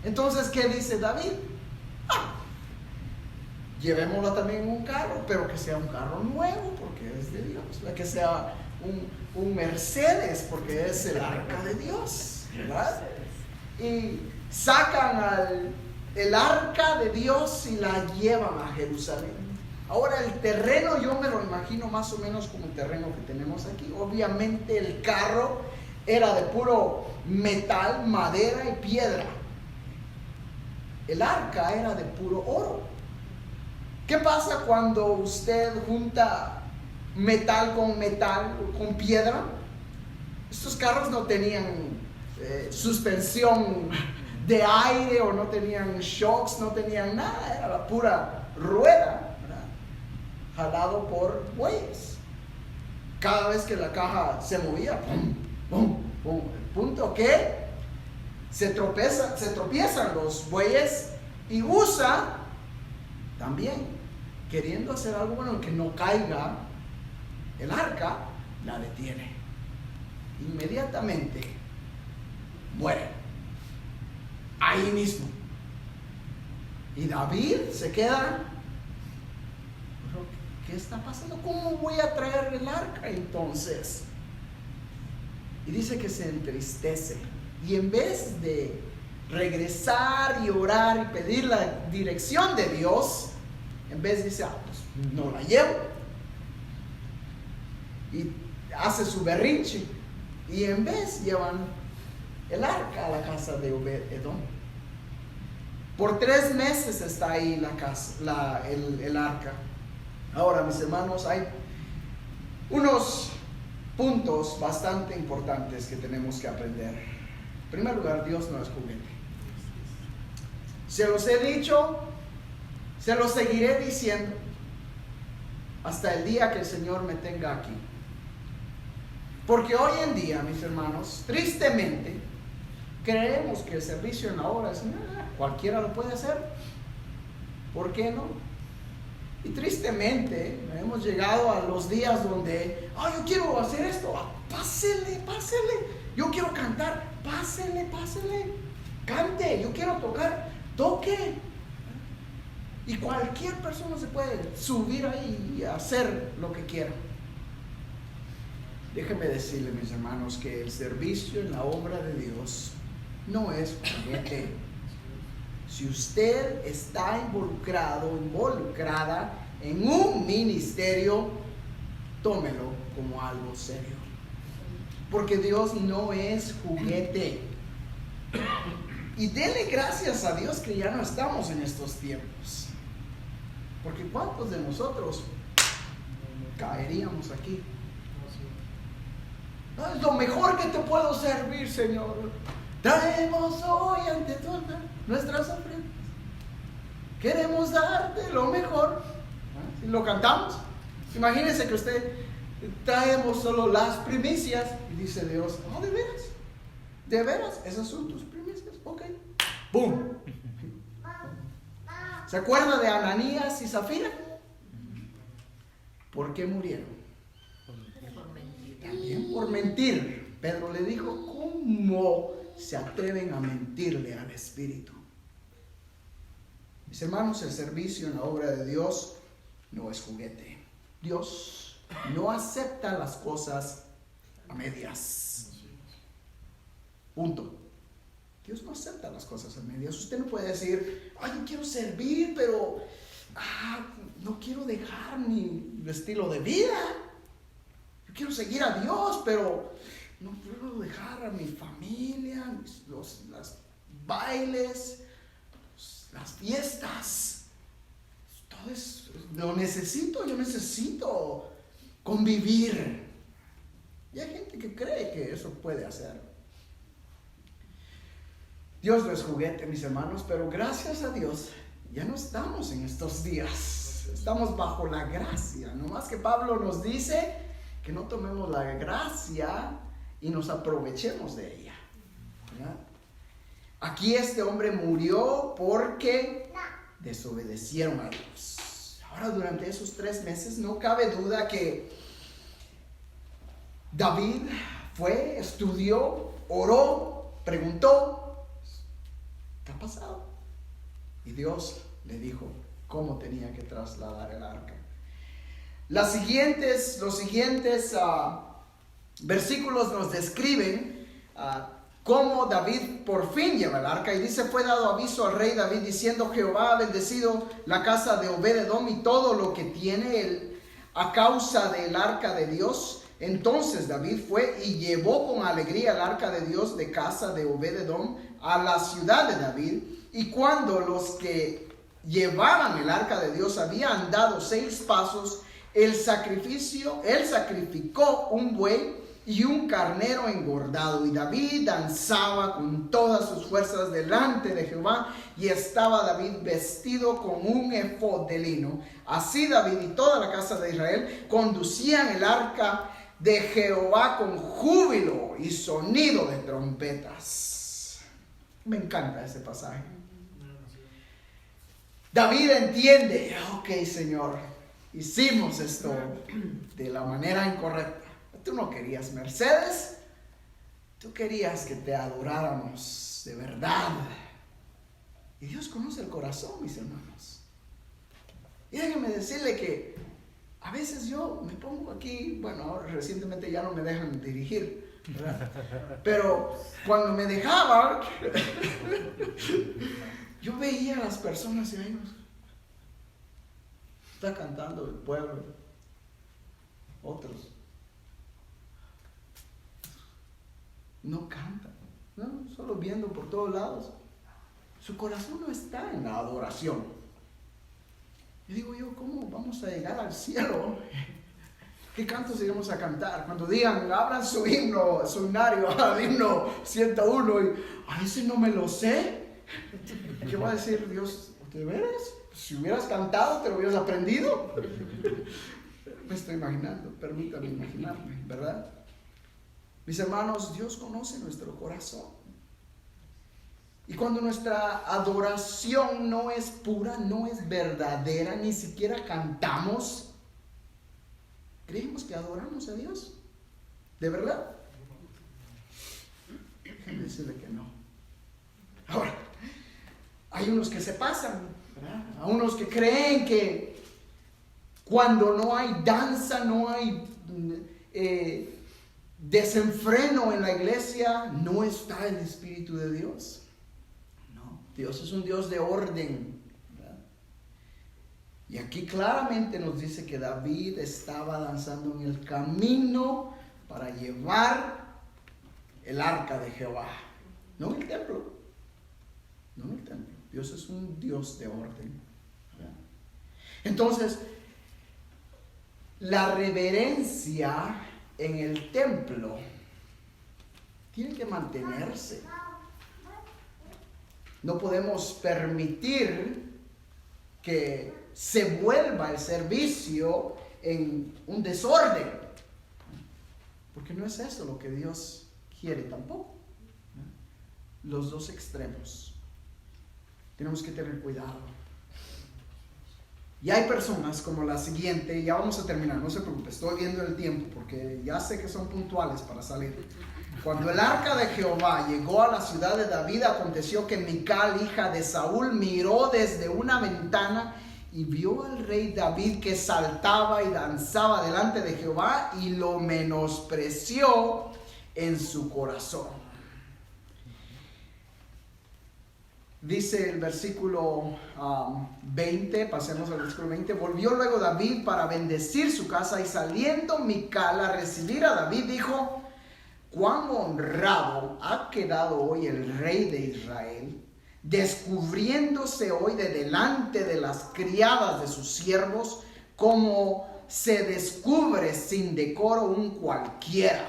Entonces, ¿qué dice David? Llevémoslo también en un carro, pero que sea un carro nuevo, porque es de Dios. Que sea un Mercedes, porque es el arca de Dios, ¿verdad? Y sacan el arca de Dios y la llevan a Jerusalén. Ahora el terreno yo me lo imagino más o menos como el terreno que tenemos aquí. Obviamente el carro era de puro metal, madera y piedra. El arca era de puro oro. ¿Qué pasa cuando usted junta metal, con piedra? Estos carros no tenían suspensión de aire, o no tenían shocks, no tenían nada, era la pura rueda, ¿verdad? Jalado por bueyes. Cada vez que la caja se movía, pum, pum, pum. El punto que se tropiezan los bueyes, y Usa también, queriendo hacer algo bueno, que no caiga el arca, la detiene. Inmediatamente muere ahí mismo. Y David se queda, ¿qué está pasando? ¿Cómo voy a traer el arca entonces? Y dice que se entristece, y en vez de regresar y orar y pedir la dirección de Dios, En vez dice, pues no la llevo. Y hace su berrinche. Y en vez llevan el arca a la casa de Obed-Edom. Por 3 meses está ahí el arca. Ahora, mis hermanos, hay unos puntos bastante importantes que tenemos que aprender. En primer lugar, Dios no es juguete. Se los he dicho, se los seguiré diciendo hasta el día que el Señor me tenga aquí. Porque hoy en día, mis hermanos, tristemente, creemos que el servicio en la obra es cualquiera lo puede hacer. ¿Por qué no? Y tristemente hemos llegado a los días donde, yo quiero hacer esto, pásele. Yo quiero cantar, pásele. Cante, yo quiero tocar, toque. Y cualquier persona se puede subir ahí y hacer lo que quiera. Déjenme decirle, mis hermanos, que el servicio en la obra de Dios no es juguete. Si usted está involucrada en un ministerio, tómelo como algo serio. Porque Dios no es juguete. Y denle gracias a Dios que ya no estamos en estos tiempos. Porque ¿cuántos de nosotros caeríamos aquí? No, es lo mejor que te puedo servir, Señor. Traemos hoy ante todas nuestras ofrendas. Queremos darte lo mejor. Si lo cantamos, imagínense que usted traemos solo las primicias y dice Dios, ¿de veras? ¿Esas son tus primicias? Ok. ¡Bum! ¿Se acuerda de Ananías y Zafira? ¿Por qué murieron? También por mentir. Pedro le dijo, ¿cómo se atreven a mentirle al Espíritu? Mis hermanos, el servicio en la obra de Dios no es juguete. Dios no acepta las cosas a medias. Punto. Dios no acepta las cosas a medias. Usted no puede decir, yo quiero servir, pero no quiero dejar mi estilo de vida. Yo quiero seguir a Dios, pero no puedo dejar a mi familia, los bailes, las fiestas. Todo eso lo necesito, yo necesito convivir. Y hay gente que cree que eso puede hacer. Dios no es juguete, mis hermanos, pero gracias a Dios ya no estamos en estos días. Estamos bajo la gracia. No más que Pablo nos dice que no tomemos la gracia y nos aprovechemos de ella. ¿Verdad? Aquí este hombre murió porque desobedecieron a Dios. Ahora, durante esos 3 meses no cabe duda que David fue, estudió, oró, preguntó, ¿qué ha pasado? Y Dios le dijo cómo tenía que trasladar el arca. Los siguientes versículos nos describen cómo David por fin lleva el arca. Y dice, fue dado aviso al rey David diciendo, Jehová ha bendecido la casa de Obed-Edom y todo lo que tiene él a causa del arca de Dios. Entonces David fue y llevó con alegría el arca de Dios de casa de Obed-Edom a la ciudad de David. Y cuando los que llevaban el arca de Dios habían dado 6 pasos, él sacrificó un buey y un carnero engordado. Y David danzaba con todas sus fuerzas delante de Jehová. Y estaba David vestido con un efod de lino. Así David y toda la casa de Israel conducían el arca de Jehová con júbilo y sonido de trompetas. Me encanta este pasaje. David entiende, ok, Señor, hicimos esto de la manera incorrecta. Tú no querías Mercedes, tú querías que te adoráramos de verdad. Y Dios conoce el corazón, mis hermanos. Y déjenme decirle que a veces yo me pongo aquí, bueno, ahora recientemente ya no me dejan dirigir, ¿verdad? Pero cuando me dejaban, yo veía a las personas y Está cantando el pueblo. Otros no cantan, ¿no? Solo viendo por todos lados. Su corazón no está en la adoración. Y digo yo, ¿cómo vamos a llegar al cielo? ¿Qué cantos iremos a cantar? Cuando digan, abran su himno, su himnario, al himno 101, y a ese no me lo sé. ¿Qué va a decir Dios? ¿De veras? Si hubieras cantado, te lo hubieras aprendido. Me estoy imaginando, permítame imaginarme, ¿verdad? Mis hermanos, Dios conoce nuestro corazón. Y cuando nuestra adoración no es pura, no es verdadera, ni siquiera cantamos, ¿creemos que adoramos a Dios? ¿De verdad? Déjenme decirle que no. Ahora, hay unos que se pasan, ¿verdad? A unos que creen que cuando no hay danza, no hay desenfreno en la iglesia, no está el Espíritu de Dios. No, Dios es un Dios de orden, ¿verdad? Y aquí claramente nos dice que David estaba danzando en el camino para llevar el arca de Jehová, no en el templo, no en el templo. Dios es un Dios de orden, ¿verdad? Entonces, la reverencia en el templo tiene que mantenerse. No podemos permitir que se vuelva el servicio en un desorden, porque no es eso lo que Dios quiere tampoco. Los dos extremos. Tenemos que tener cuidado. Y hay personas como la siguiente, ya vamos a terminar, no se preocupe, estoy viendo el tiempo porque ya sé que son puntuales para salir. Cuando el arca de Jehová llegó a la ciudad de David, aconteció que Mical, hija de Saúl, miró desde una ventana y vio al rey David que saltaba y danzaba delante de Jehová y lo menospreció en su corazón. Dice el versículo 20, pasemos al versículo 20. Volvió luego David para bendecir su casa, y saliendo Mical a recibir a David, dijo: cuán honrado ha quedado hoy el rey de Israel, descubriéndose hoy de delante de las criadas de sus siervos, como se descubre sin decoro un cualquiera.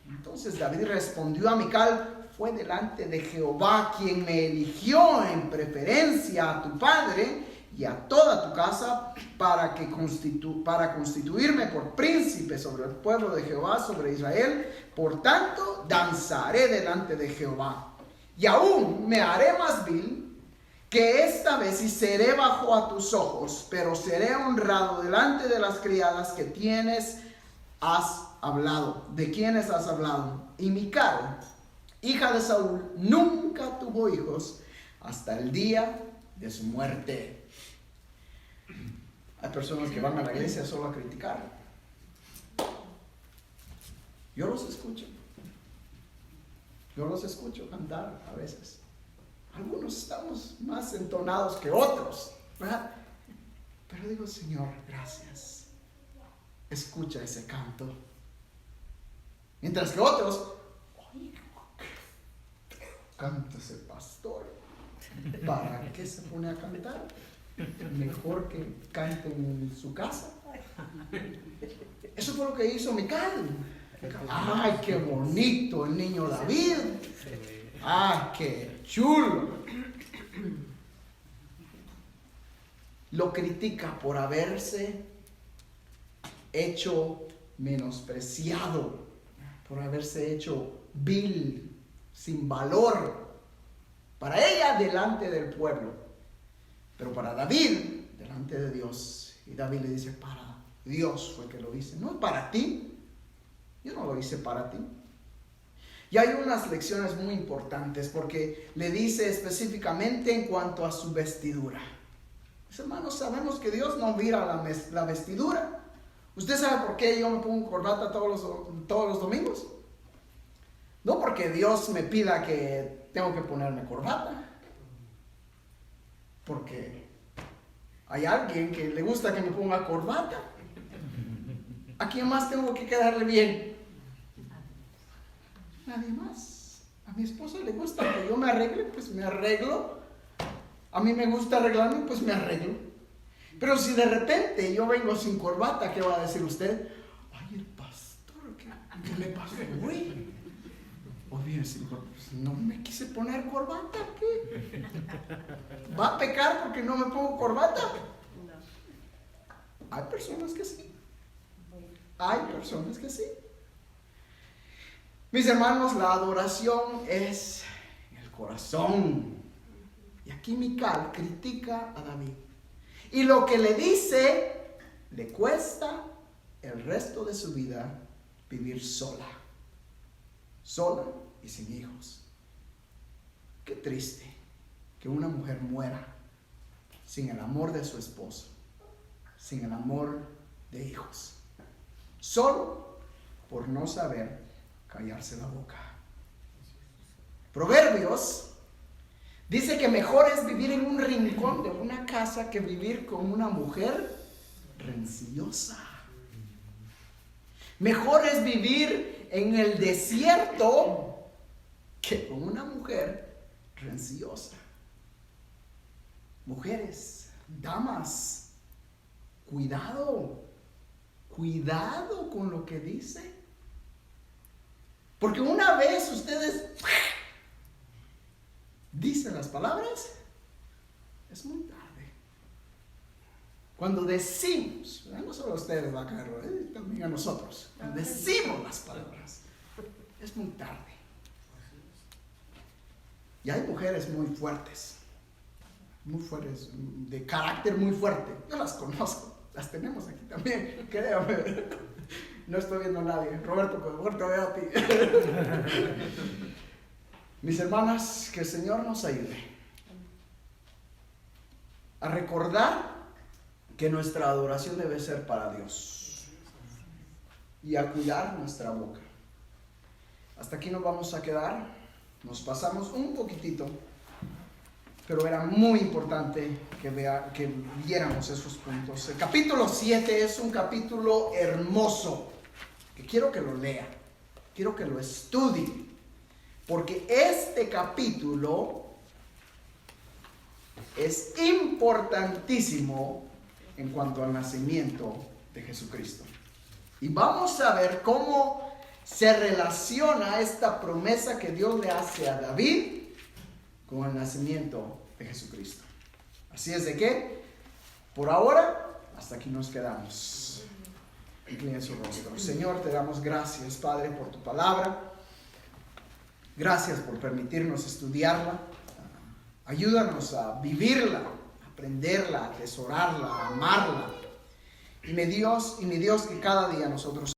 Entonces David respondió a Mical: fue delante de Jehová quien me eligió en preferencia a tu padre y a toda tu casa para constituirme por príncipe sobre el pueblo de Jehová, sobre Israel. Por tanto, danzaré delante de Jehová. Y aún me haré más vil que esta vez, y seré bajo a tus ojos, pero seré honrado delante de las criadas que has hablado. ¿De quiénes has hablado? Y Mical, hija de Saúl, nunca tuvo hijos hasta el día de su muerte. Hay personas que van a la iglesia solo a criticar. Yo los escucho cantar a veces. Algunos estamos más entonados que otros, ¿verdad? Pero digo: Señor, gracias. Escucha ese canto. Mientras que otros: canta ese pastor. ¿Para qué se pone a cantar? Mejor que canten en su casa. Eso fue lo que hizo Mical. ¡Ay, qué bonito el niño David! ¡Ay, qué chulo! Lo critica por haberse hecho menospreciado, por haberse hecho vil, sin valor para ella delante del pueblo, pero para David delante de Dios. Y David le dice: para Dios fue que lo hice, no para ti. Yo no lo hice para ti. Y hay unas lecciones muy importantes, porque le dice específicamente en cuanto a su vestidura. Mis hermanos, sabemos que Dios no mira la vestidura. ¿Usted sabe por qué yo me pongo corbata todos los domingos? No porque Dios me pida que tengo que ponerme corbata, porque Hay alguien que le gusta que me ponga corbata. ¿A quién más tengo que quedarle bien? Nadie más. A mi esposa le gusta que yo me arregle, pues me arreglo. A mí me gusta arreglarme, pues me arreglo. Pero si de repente yo vengo sin corbata, ¿qué va a decir usted? Ay, el pastor, ¿qué le pasó, güey? O bien, pues no me quise poner corbata, ¿qué? ¿Va a pecar porque no me pongo corbata? Hay personas que sí. Hay personas que sí. Mis hermanos, la adoración es el corazón. Y aquí Mical critica a David. Y lo que le dice, le cuesta el resto de su vida vivir sola. Sola y sin hijos. Qué triste que una mujer muera sin el amor de su esposo, sin el amor de hijos. Solo por no saber callarse la boca. Proverbios dice que mejor es vivir en un rincón de una casa que vivir con una mujer rencillosa. Mejor es vivir en el desierto que con una mujer rencillosa. Mujeres, damas, cuidado con lo que dice. Porque una vez ustedes dicen las palabras, es muy tarde. Cuando decimos, no solo a ustedes va a caer, también a nosotros, cuando decimos las palabras, es muy tarde. Y hay mujeres muy fuertes, de carácter muy fuerte. Yo las conozco, las tenemos aquí también, créame. No estoy viendo a nadie. Roberto, te veo a ti. Mis hermanas, que el Señor nos ayude a recordar que nuestra adoración debe ser para Dios y a cuidar nuestra boca. Hasta aquí nos vamos a quedar. Nos pasamos un poquitito, pero era muy importante que viéramos esos puntos. El capítulo 7 es un capítulo hermoso, que quiero que lo lea, quiero que lo estudie, porque este capítulo es importantísimo en cuanto al nacimiento de Jesucristo. Y vamos a ver cómo se relaciona esta promesa que Dios le hace a David con el nacimiento de Jesucristo. Así es de que, por ahora, hasta aquí nos quedamos. Inclinen su rostro. Señor, te damos gracias, Padre, por tu palabra. Gracias por permitirnos estudiarla. Ayúdanos a vivirla, a aprenderla, a atesorarla, a amarla. Y mi Dios, que cada día nosotros